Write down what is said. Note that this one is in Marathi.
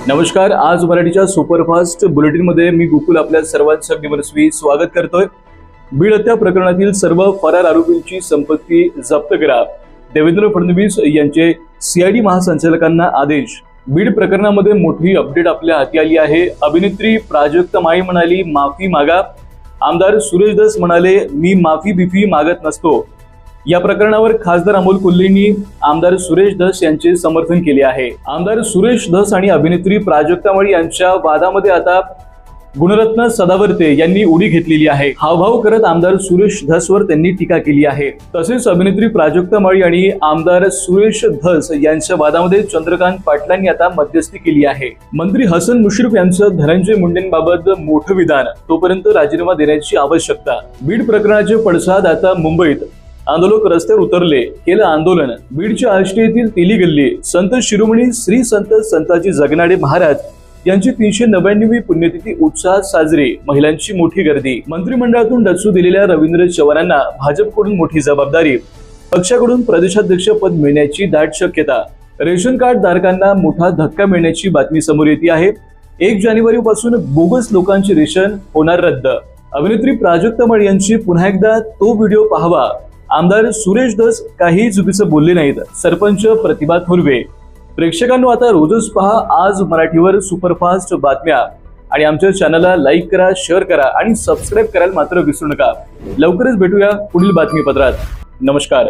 नमस्कार. आज मराठीच्या सुपरफास्ट बुलेटिनमध्ये मी गोकुल आपल्या सर्वांचं निमरस्वी स्वागत करतोय. बीड हत्या प्रकरणातील सर्व फरार आरोपींची संपत्ती जप्त करा, देवेंद्र फडणवीस यांचे सीआयडी महासंचालकांना आदेश. बीड प्रकरणामध्ये मोठी अपडेट आपल्या हाती आली आहे. अभिनेत्री प्राजक्ता माळी म्हणाली माफी मागा. आमदार सुरेश धस म्हणाले मी माफी बिफी मागत नसतो. या प्रकरणावर खासदार अमोल कोल्हेंनी आमदार सुरेश धस यांचे समर्थन केले आहे. आमदार सुरेश धस आणि अभिनेत्री प्राजक्ता माळी यांच्या वादामध्ये आता गुणरत्न सदावर्ते यांनी उडी घेतलेली आहे. हावभाव करत आमदार सुरेश धसवर त्यांनी टीका केली आहे. तसेच अभिनेत्री प्राजक्ता माळी आणि आमदार सुरेश धस यांच्या वादामध्ये चंद्रकांत पाटलांनी आता मध्यस्थी केली आहे. मंत्री हसन मुश्रीफ यांचं धनंजय मुंडेंबाबत मोठं विधान, तोपर्यंत राजीनामा देण्याची आवश्यकता. बीड प्रकरणाचे पडसाद आता मुंबईत. आंदोलक रस्त्यावर उतरले, केलं आंदोलन. बीडच्या आष्टी येथील तेली गल्ली संत शिरोमणी श्री संत संताजी जगनाडे महाराज यांची 399वी पुण्यतिथी उत्साहात साजरी. महिलांची मोठी गर्दी. मंत्रिमंडळातून डच्चू दिलेल्या रवींद्र चव्हाणांना भाजपकडून मोठी जबाबदारी. पक्षाकडून प्रदेशाध्यक्ष पद मिळण्याची दाट शक्यता. रेशन कार्ड धारकांना मोठा धक्का मिळण्याची बातमी समोर येते आहे. 1 जानेवारीपासून बोगस लोकांचे रेशन होणार रद्द. अभिनेत्री प्राजक्ता माळी यांची पुन्हा एकदा तो व्हिडिओ पाहावा. आमदार सुरेश धस काही चुकीचं बोलले नाहीत. सरपंच प्रतिभा थोरवे. प्रेक्षकांनो, आता रोजच पहा आज मराठीवर सुपरफास्ट बातम्या आणि आमच्या चॅनलला लाईक करा, शेअर करा आणि सबस्क्राईब करायला मात्र विसरू नका. लवकरच भेटूया पुढील बातमीपत्रात. नमस्कार.